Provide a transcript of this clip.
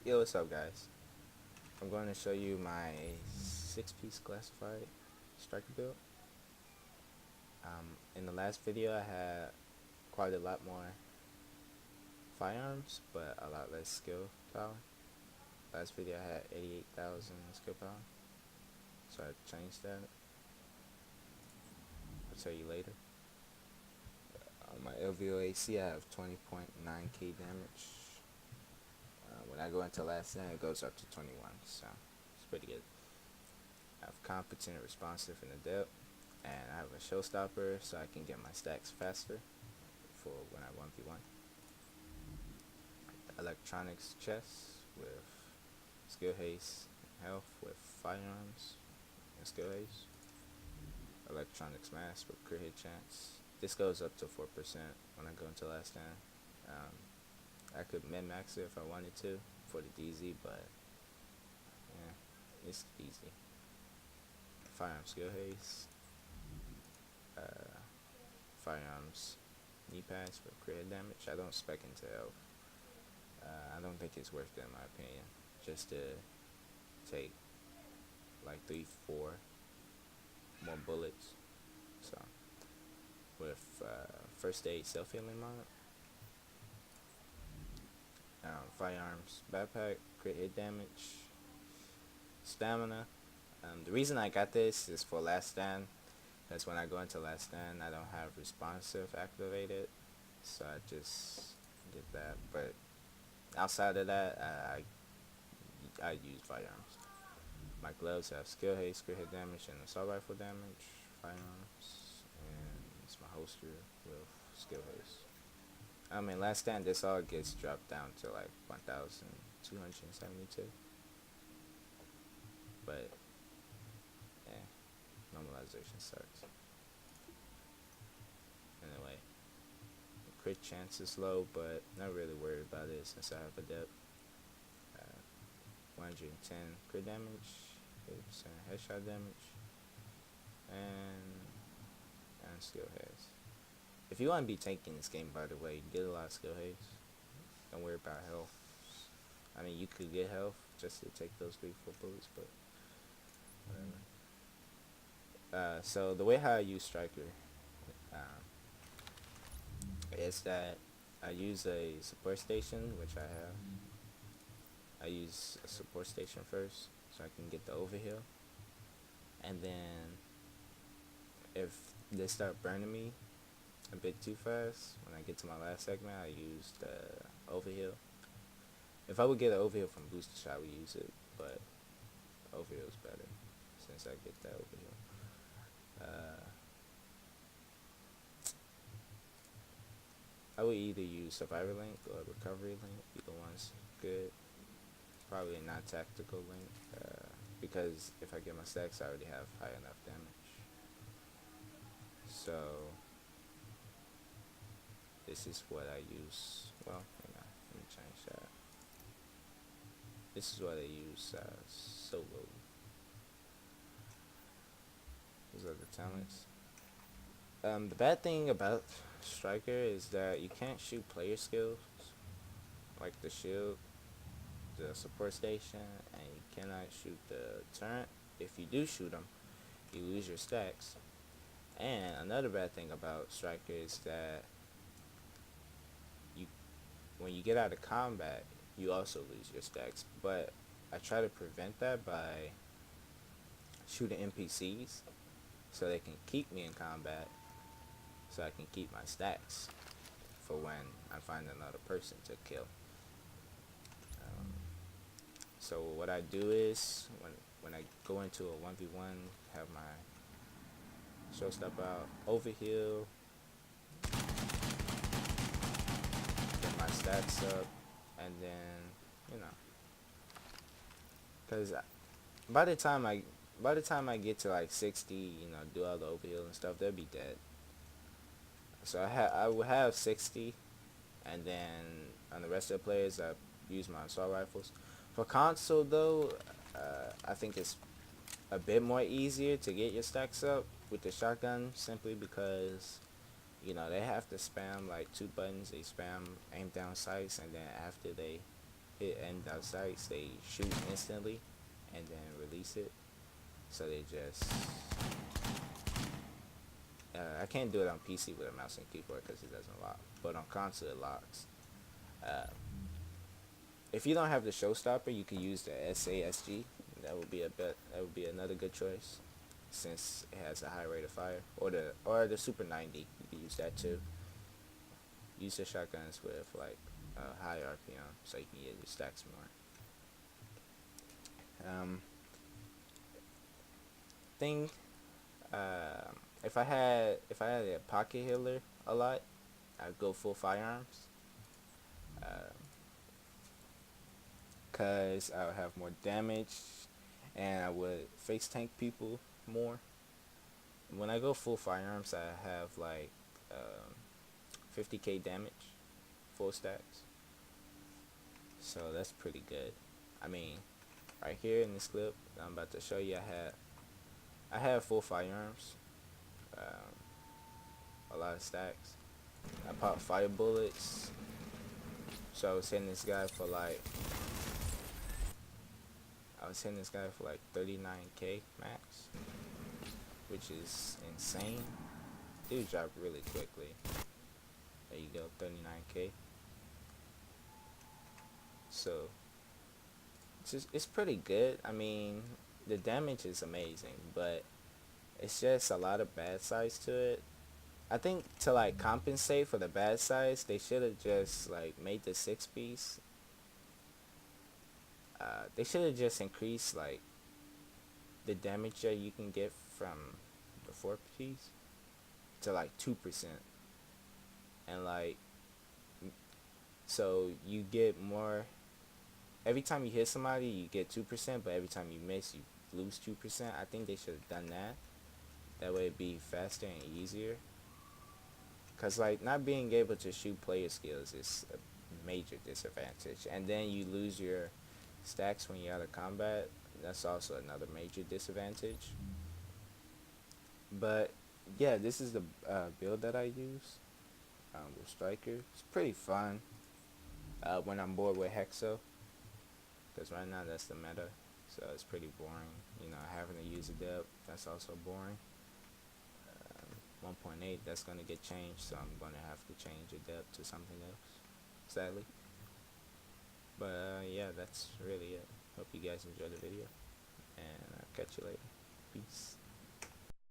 Yo, what's up, guys? I'm going to show you my 6-piece classified striker build. In the last video, I had quite a lot more firearms, but a lot less skill power. Last video, I had 88,000 skill power, so I changed that. I'll tell you later. On my LVOAC, I have 20.9k damage. When I go into last stand, it goes up to 21, so it's pretty good. I have competent, responsive, and adept, and I have a showstopper so I can get my stacks faster for when I 1v1. Electronics chest with skill haste and health with firearms and skill haste. Electronics mask with crit hit chance. This goes up to 4% when I go into last stand. I could min-max it if I wanted to for the DZ, but yeah, it's easy. Firearm skill haste. Firearms knee pads for crit damage. I don't spec into health. I don't think it's worth it in my opinion, just to take like 3-4 more bullets. So with first aid self-healing mod, firearms backpack, crit hit damage, stamina. The reason I got this is for last stand, because when I go into last stand I don't have responsive activated, so I just did that. But outside of that, I use firearms. My gloves have skill haste, crit hit damage, and assault rifle damage. Firearms, and it's my holster with skill haste. I mean, last stand this all gets dropped down to like 1,272. But yeah, normalization sucks. Anyway, the crit chance is low, but not really worried about it since I have adept. 110 crit damage, 80% headshot damage, and skill haste. If you want to be tanking this game, by the way, get a lot of skill haste. Don't worry about health. I mean, you could get health just to take those 3-4 bullets, but whatever. So the way how I use striker is that I use a support station, which I have. I use a support station first so I can get the overheal, and then if they start burning me a bit too fast, when I get to my last segment, I use the overheal. If I would get an overheal from booster shot, I would use it, but overheal is better since I get that overheal. I would either use survivor link or recovery link. Either one's good. Probably not tactical link, because if I get my stacks, I already have high enough damage. So this is what I use. Well, let me change that. This is what I use solo. These are the talents. The bad thing about striker is that you can't shoot player skills like the shield, the support station, and you cannot shoot the turret. If you do shoot them, you lose your stacks. And another bad thing about striker is that when you get out of combat, you also lose your stacks. But I try to prevent that by shooting NPCs so they can keep me in combat, so I can keep my stacks for when I find another person to kill. So what I do is when I go into a 1v1, have my showstopper out, overheal, get my stats up, and then, you know, because by the time I get to like 60, you know, do all the overheal and stuff, they'll be dead. So I will have 60, and then on the rest of the players, I use my assault rifles. For console though, I think it's a bit more easier to get your stacks up with the shotgun, simply because, you know, they have to spam like 2 buttons. They spam aim down sights, and then after they hit end sights, they shoot instantly and then release it. So they just I can't do it on PC with a mouse and keyboard because it doesn't lock, but on console it locks. Uh, if you don't have the showstopper, you can use the SASG. That would be a bet. That would be another good choice, since it has a high rate of fire. Or the Super 90. You can use that too. Use the shotguns with like high RPM, so you can get your stacks more. Thing. If I had a pocket healer a lot, I'd go full firearms. Uh, Cause I would have more damage, and I would face tank people more. When I go full firearms, I have like 50k damage, full stacks. So that's pretty good. I mean, right here in this clip I'm about to show you, I have full firearms, a lot of stacks. I pop fire bullets. So I was hitting this guy for like 39k max, which is insane. Dude dropped really quickly. There you go, 39k. So it's pretty good. I mean, the damage is amazing, but it's just a lot of bad sides to it. I think to like compensate for the bad sides, they should have just like made the 6-piece. They should have just increased like the damage that you can get from the 4-piece to like 2%, and like so you get more. Every time you hit somebody, you get 2%, but every time you miss, you lose 2%. I think they should have done that. That way it'd be faster and easier. Cause like not being able to shoot player skills is a major disadvantage, and then you lose your stacks when you're out of combat. That's also another major disadvantage. But yeah, this is the build that I use with Striker. It's pretty fun when I'm bored with Hexo, because right now that's the meta. So it's pretty boring. You know, having to use a depth, that's also boring. 1.8, that's going to get changed, so I'm going to have to change the depth to something else, sadly. But yeah, that's really it. Hope you guys enjoyed the video, and I'll catch you later. Peace.